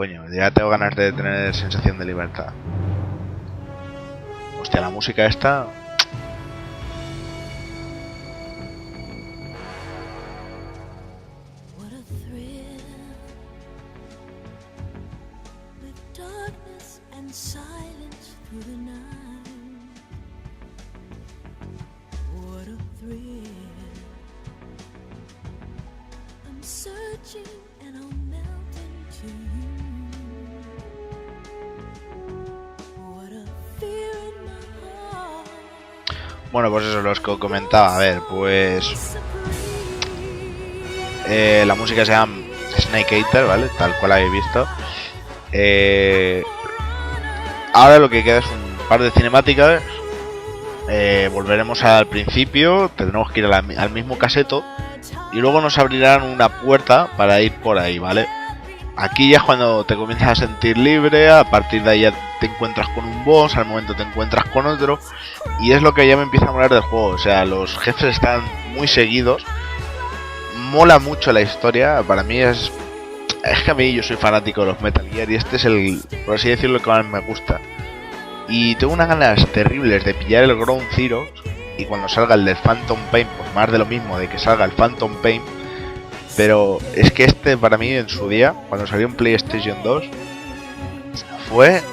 Coño, ya tengo ganas de tener sensación de libertad. Hostia, la música esta... Bueno, pues eso es lo que os comentaba. A ver, pues... la música se llama Snake Eater, ¿vale? Tal cual habéis visto. Ahora lo que queda es un par de cinemáticas. Volveremos al principio. Tendremos que ir al mismo caseto. Y luego nos abrirán una puerta para ir por ahí, ¿vale? Aquí ya es cuando te comienzas a sentir libre. A partir de ahí ya te encuentras con un boss. Al momento te encuentras con otro. Y es lo que ya me empieza a molar del juego. O sea, los jefes están muy seguidos. Mola mucho la historia. Para mí es que a mí yo soy fanático de los Metal Gear. Y este es el, por así decirlo, el que más me gusta. Y tengo unas ganas terribles de pillar el Ground Zero. Y cuando salga el del Phantom Pain, pues más de lo mismo, de que salga el Phantom Pain. Pero es que este para mí en su día, cuando salió en PlayStation 2, fue...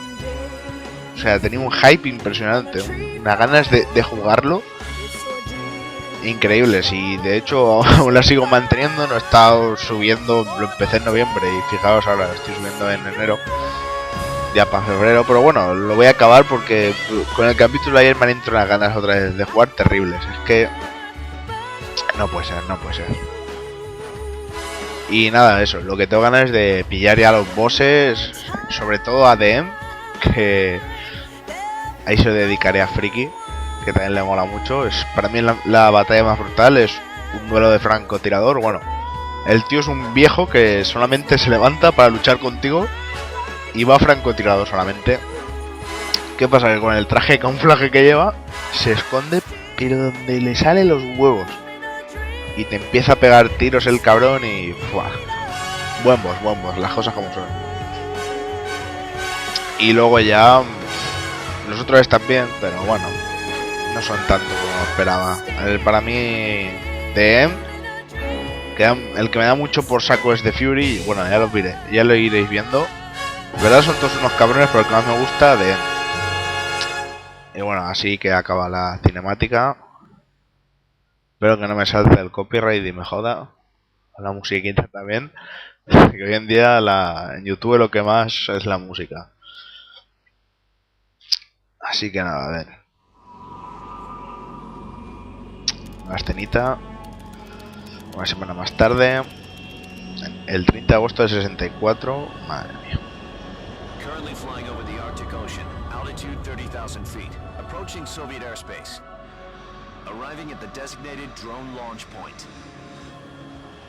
O sea, tenía un hype impresionante, unas ganas de jugarlo increíbles. Y de hecho aún la sigo manteniendo, no he estado subiendo, lo empecé en noviembre y fijaos ahora, estoy subiendo en enero, ya para febrero. Pero bueno, lo voy a acabar porque con el capítulo de ayer me han entrado unas ganas otra vez de jugar terribles. Es que no puede ser, no puede ser. Y nada, eso, lo que tengo ganas es de pillar ya a los bosses, sobre todo a DM, que ahí se dedicaré a Friki, que también le mola mucho. Es para mí la batalla más brutal, es un duelo de francotirador. Bueno, el tío es un viejo que solamente se levanta para luchar contigo y va francotirador solamente. ¿Qué pasa? Que con el traje de camuflaje que lleva se esconde, pero donde le salen los huevos. Y te empieza a pegar tiros el cabrón y... ¡fua! Buen boss, las cosas como son. Y luego ya... Los otros están bien, pero bueno, no son tanto como esperaba. Para mí, DM, el que me da mucho por saco es The Fury. Y bueno, ya lo iréis viendo. En verdad son todos unos cabrones, pero el que más me gusta, DM. Y bueno, así que acaba la cinemática. Espero que no me salte el copyright y me joda. La musiquita también. Que hoy en día en YouTube lo que más es la música. Así que nada, a ver. Una escenita. Una semana más tarde. El 30 de agosto de 64. Madre mía. Currently flying over the Arctic Ocean. Altitude 30,000 feet. Approaching Soviet airspace. Arriving at the designated drone launch point.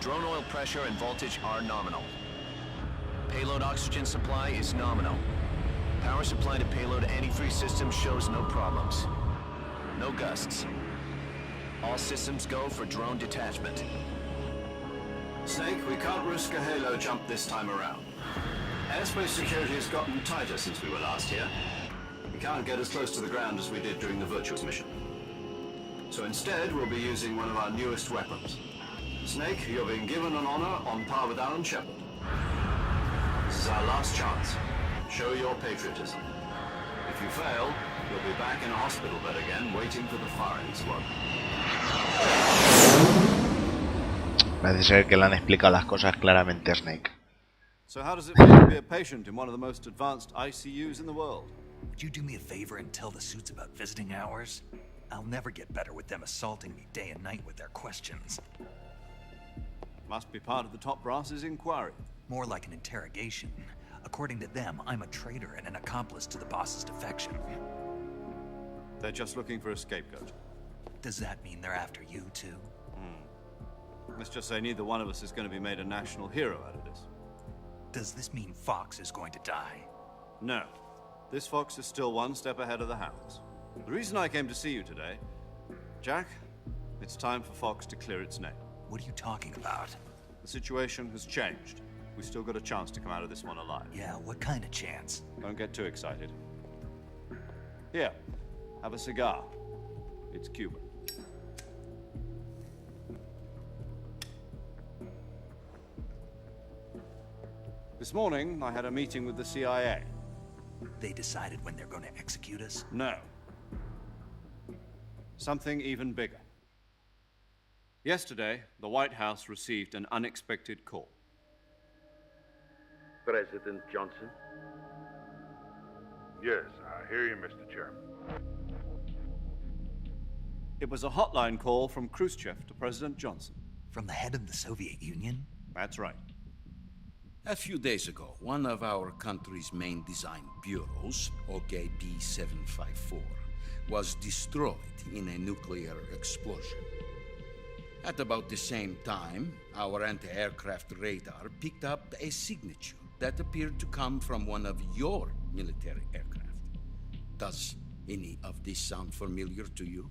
Drone oil pressure and voltage are nominal. Payload oxygen supply is nominal. Power supply to payload antifreeze system shows no problems. No gusts. All systems go for drone detachment. Snake, we can't risk a halo jump this time around. Airspace security has gotten tighter since we were last here. We can't get as close to the ground as we did during the Virtuous mission. So instead, we'll be using one of our newest weapons. Snake, you're being given an honor on par with Alan Shepard. This is our last chance. Show your patriotism. If you fail, you'll be back in a hospital bed again, waiting for the firing squad. Parece ser que le han explicado las cosas claramente a Snake. So how does it feel to be a patient in one of the most advanced ICUs in the world? Would you do me a favor and tell the suits about visiting hours? I'll never get better with them assaulting me day and night with their questions. Must be part of the top brass's inquiry. More like an interrogation. According to them, I'm a traitor and an accomplice to the boss's defection. They're just looking for a scapegoat. Does that mean they're after you, too? Let's just say neither one of us is going to be made a national hero out of this. Does this mean Fox is going to die? No. This fox is still one step ahead of the hounds. The reason I came to see you today... Jack, it's time for Fox to clear its name. What are you talking about? The situation has changed. we still got a chance to come out of this one alive. Yeah, what kind of chance? Don't get too excited. Here, have a cigar. It's Cuban. This morning, I had a meeting with the CIA. They decided when they're going to execute us? No. Something even bigger. Yesterday, the White House received an unexpected call. President Johnson? Yes, I hear you, Mr. Chairman. It was a hotline call from Khrushchev to President Johnson. From the head of the Soviet Union? That's right. A few days ago, one of our country's main design bureaus, OKB 754, was destroyed in a nuclear explosion. At about the same time, our anti-aircraft radar picked up a signature that appeared to come from one of your military aircraft. Does any of this sound familiar to you?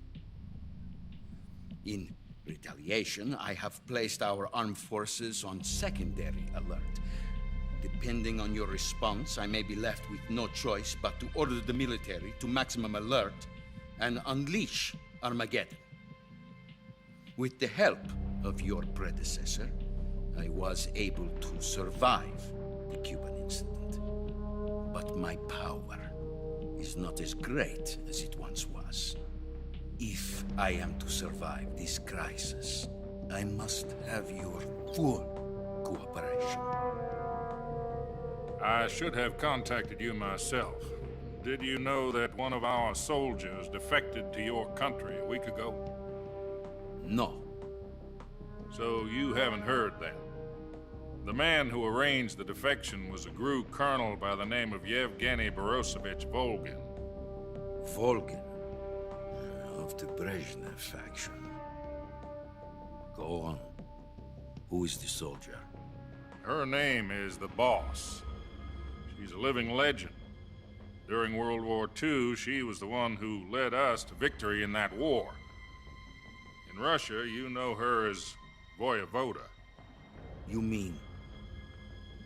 In retaliation, I have placed our armed forces on secondary alert. Depending on your response, I may be left with no choice but to order the military to maximum alert and unleash Armageddon. With the help of your predecessor, I was able to survive the Cuban incident. But my power is not as great as it once was. If I am to survive this crisis, I must have your full cooperation. I should have contacted you myself. Did you know that one of our soldiers defected to your country a week ago? No. So you haven't heard then. The man who arranged the defection was a GRU colonel by the name of Yevgeny Borosovich Volgin. Volgin, of the Brezhnev faction. Go on. Who is the soldier? Her name is the Boss. She's a living legend. During World War II, she was the one who led us to victory in that war. In Russia, you know her as Voyevoda. You mean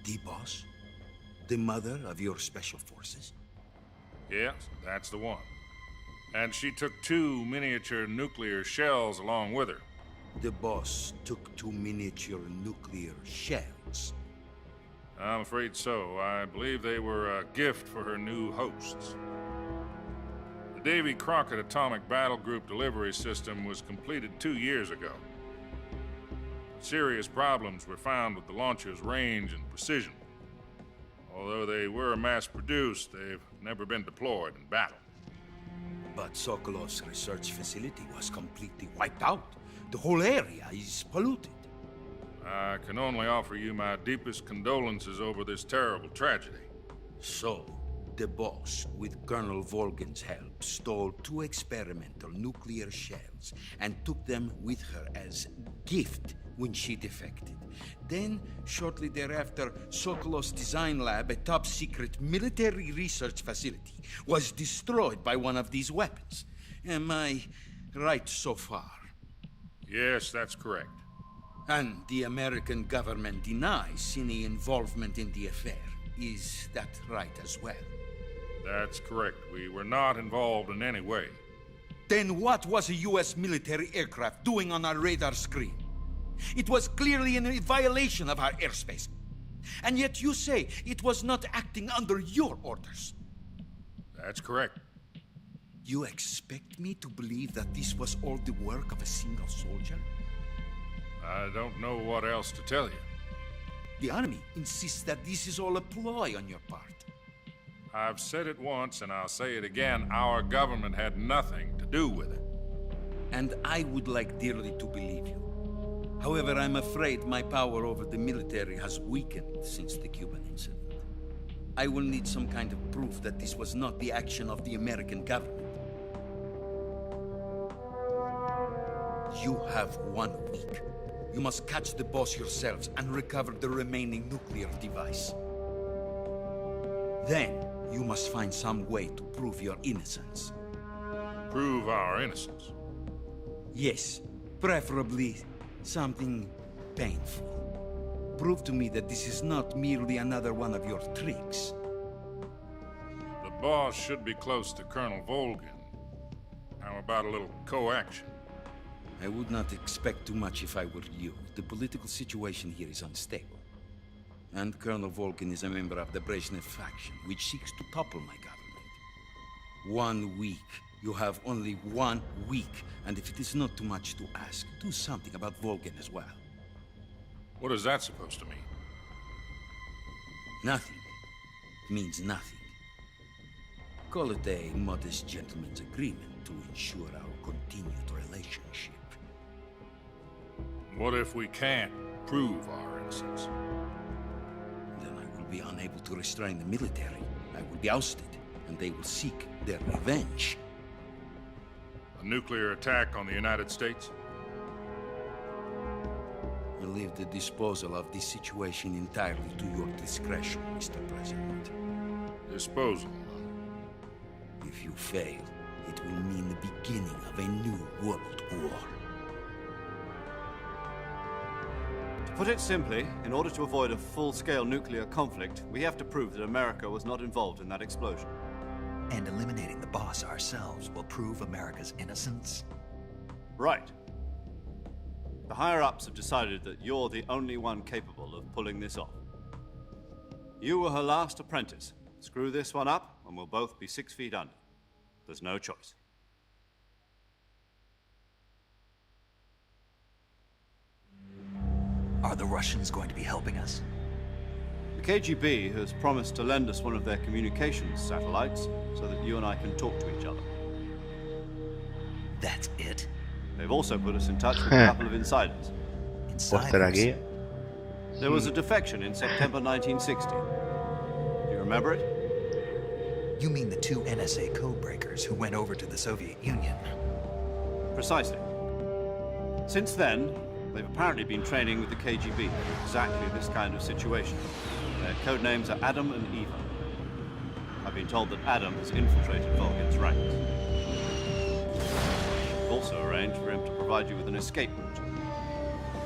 the boss? The mother of your special forces? Yes, that's the one. And she took 2 miniature nuclear shells along with her. The boss took 2 miniature nuclear shells. I'm afraid so. I believe they were a gift for her new hosts. The Davy Crockett Atomic Battle Group delivery system was completed 2 years ago. Serious problems were found with the launcher's range and precision. Although they were mass-produced, they've never been deployed in battle. But Sokolov's research facility was completely wiped out. The whole area is polluted. I can only offer you my deepest condolences over this terrible tragedy. So, the boss, with Colonel Volgin's help, stole 2 experimental nuclear shells and took them with her as gift when she defected. Then, shortly thereafter, Sokolov's design lab, a top-secret military research facility, was destroyed by one of these weapons. Am I right so far? Yes, that's correct. And the American government denies any involvement in the affair. Is that right as well? That's correct. We were not involved in any way. Then what was a U.S. military aircraft doing on our radar screen? It was clearly in a violation of our airspace. And yet you say it was not acting under your orders. That's correct. You expect me to believe that this was all the work of a single soldier? I don't know what else to tell you. The Army insists that this is all a ploy on your part. I've said it once and I'll say it again. Our government had nothing to do with it. And I would like dearly to believe you. However, I'm afraid my power over the military has weakened since the Cuban incident. I will need some kind of proof that this was not the action of the American government. You have 1 week. You must catch the boss yourselves and recover the remaining nuclear device. Then, you must find some way to prove your innocence. Prove our innocence. Yes, preferably something painful. Prove to me that this is not merely another one of your tricks. The boss should be close to Colonel Volgin. How about a little co-action? I would not expect too much if I were you. The political situation here is unstable. And Colonel Volgin is a member of the Brezhnev faction, which seeks to topple my government. 1 week. You have only 1 week. And if it is not too much to ask, do something about Volgin as well. What is that supposed to mean? Nothing. It means nothing. Call it a modest gentleman's agreement to ensure our continued relationship. What if we can't prove our innocence? Then I will be unable to restrain the military. I will be ousted, and they will seek their revenge. A nuclear attack on the United States? I leave the disposal of this situation entirely to your discretion, Mr. President. Disposal, huh? If you fail, it will mean the beginning of a new world war. To put it simply, in order to avoid a full-scale nuclear conflict, we have to prove that America was not involved in that explosion. And eliminating the boss ourselves will prove America's innocence? Right. The higher-ups have decided that you're the only one capable of pulling this off. You were her last apprentice. Screw this one up, and we'll both be 6 feet under. There's no choice. Are the Russians going to be helping us? The KGB has promised to lend us one of their communications satellites so that you and I can talk to each other. That's it? They've also put us in touch with a couple of insiders. Insiders? There was a defection in September 1960. Do you remember it? You mean the 2 NSA codebreakers who went over to the Soviet Union? Precisely. Since then, they've apparently been training with the KGB for exactly this kind of situation. Their code names are Adam and Eva. I've been told that Adam has infiltrated Volgin's ranks. We've also arranged for him to provide you with an escape route.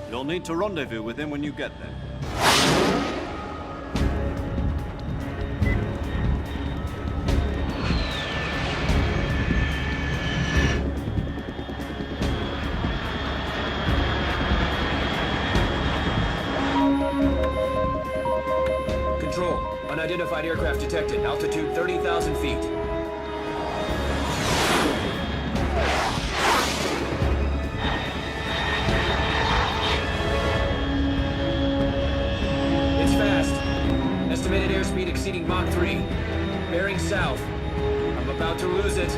You'll need to rendezvous with him when you get there. Control, unidentified aircraft detected, altitude 30,000 feet. It's fast. Estimated airspeed exceeding Mach 3. Bearing south. I'm about to lose it.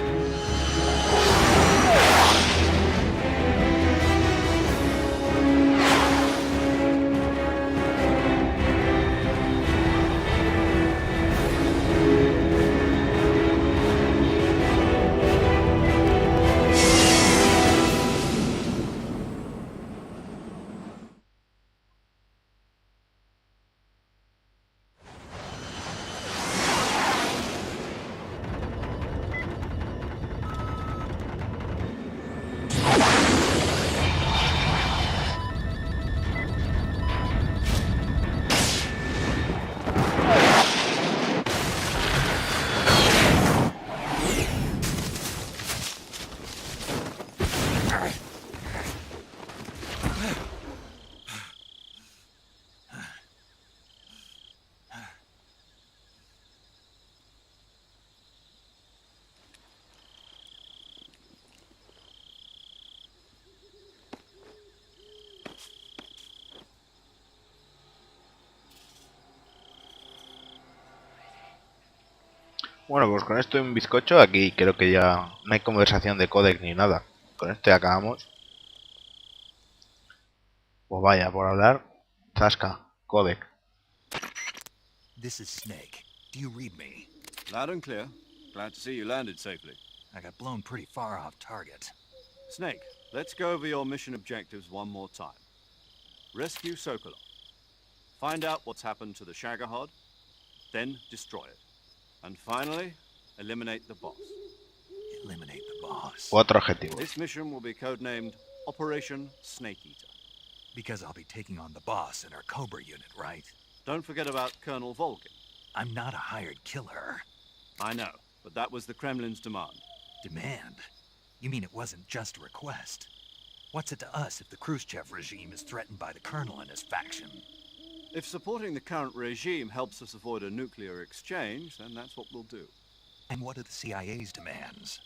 Bueno, pues con esto y un bizcocho aquí creo que ya no hay conversación de codec ni nada. Con esto ya acabamos. Pues vaya, por hablar. Zasca, codec. This is Snake. Do you read me? Loud and clear. Glad to see you landed safely. I got blown pretty far off target. Snake, let's go over your mission objectives one more time. Rescue Sokolov. Find out what's happened to the Shagohod, then destroy it. And finally, eliminate the boss. Eliminate the boss. Otro objetivo. This mission will be codenamed Operation Snake Eater. Because I'll be taking on the boss in our Cobra unit, right? Don't forget about Colonel Volgin. I'm not a hired killer. I know, but that was the Kremlin's demand. Demand? You mean it wasn't just a request? What's it to us if the Khrushchev regime is threatened by the Colonel and his faction? If supporting the current regime helps us avoid a nuclear exchange, then that's what we'll do. And what are the CIA's demands?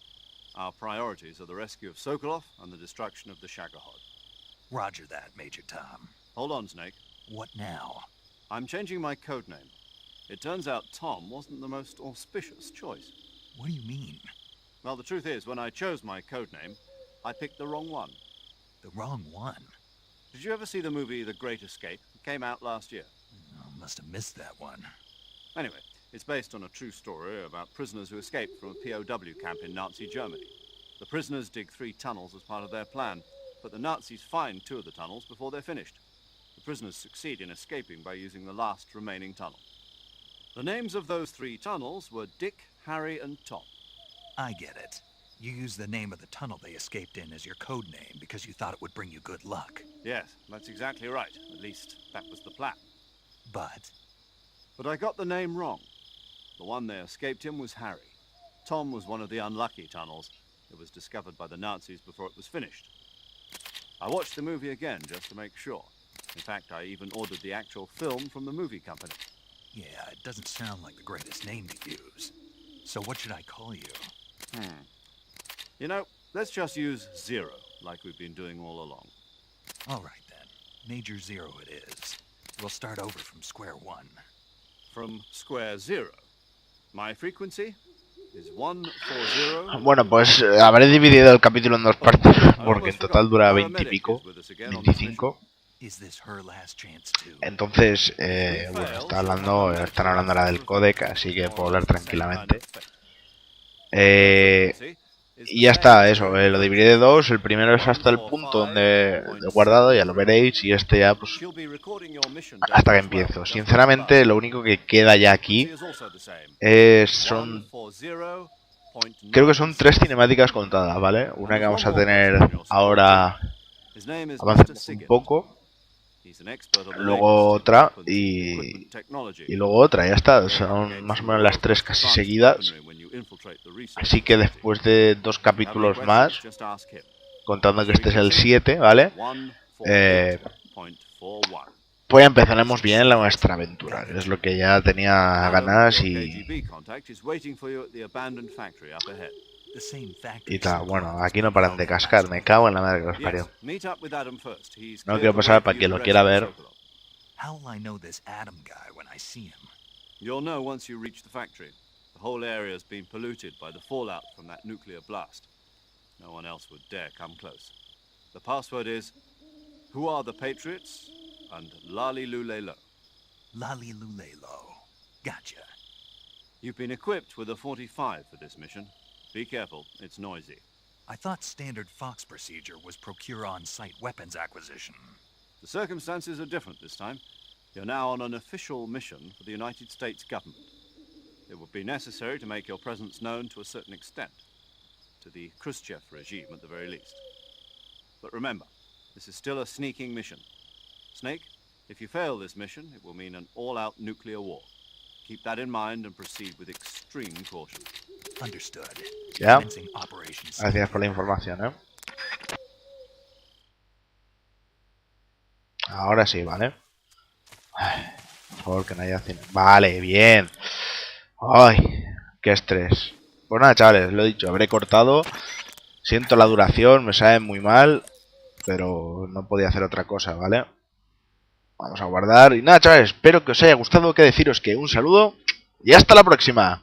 Our priorities are the rescue of Sokolov and the destruction of the Shagohod. Roger that, Major Tom. Hold on, Snake. What now? I'm changing my codename. It turns out Tom wasn't the most auspicious choice. What do you mean? Well, the truth is, when I chose my codename, I picked the wrong one. The wrong one? Did you ever see the movie The Great Escape? It came out last year. Oh, must have missed that one. Anyway, it's based on a true story about prisoners who escaped from a POW camp in Nazi Germany. The prisoners dig 3 tunnels as part of their plan, but the Nazis find 2 of the tunnels before they're finished. The prisoners succeed in escaping by using the last remaining tunnel. The names of those 3 tunnels were Dick, Harry, and Tom. I get it. You used the name of the tunnel they escaped in as your code name because you thought it would bring you good luck. Yes, that's exactly right. At least, that was the plan. But I got the name wrong. The one they escaped in was Harry. Tom was one of the unlucky tunnels. It was discovered by the Nazis before it was finished. I watched the movie again just to make sure. In fact, I even ordered the actual film from the movie company. yeah, it doesn't sound like the greatest name to use. So what should I call you? You know, let's just use Zero, like we've been doing all along. All right then. Major Zero it is. We'll start over from square one. From square zero. My frequency is 140. Bueno, pues habré dividido el capítulo en 2 partes, porque en total dura 20 y pico, 25. Is this her last chance too? Entonces, bueno, están hablando ahora del codec, así que puedo hablar tranquilamente. Y ya está, eso, lo dividiré de 2. El primero es hasta el punto donde he guardado, ya lo veréis, y este ya, pues, hasta que empiezo. Sinceramente, lo único que queda ya aquí creo que son 3 cinemáticas contadas, ¿vale? Una que vamos a tener ahora, avanzamos un poco, luego otra y luego otra, ya está. Son más o menos las 3 casi seguidas. Así que después de 2 capítulos más, contando que este es el 7, ¿vale? Pues ya empezaremos bien nuestra aventura, que es lo que ya tenía ganas y tal. Bueno, aquí no paran de cascar, me cago en la madre que los parió. No quiero pasar para quien lo quiera ver. You'll know once you reach the factory. The whole area has been polluted by the fallout from that nuclear blast. No one else would dare come close. The password is, "Who are the Patriots?" and Lali Lule Lo. Lali Lule Lo. Gotcha. You've been equipped with a 45 for this mission. Be careful, it's noisy. I thought standard Fox procedure was procure on-site weapons acquisition. The circumstances are different this time. You're now on an official mission for the United States government. It would be necessary to make your presence known to a certain extent. To the Khrushchev regime at the very least. But remember, this is still a sneaking mission. Snake, if you fail this mission, it will mean an all-out nuclear war. Keep that in mind and proceed with extreme caution. Understood. Ya. Commencing operations. Gracias por la información, Ahora sí, ¿vale? Ay, por favor, que no haya cine. Vale, bien. Ay, qué estrés. Pues nada, chavales, lo he dicho, habré cortado. Siento la duración, me sabe muy mal, pero no podía hacer otra cosa, ¿vale? Vamos a guardar. Y nada, chavales, espero que os haya gustado. Que deciros que un saludo y hasta la próxima.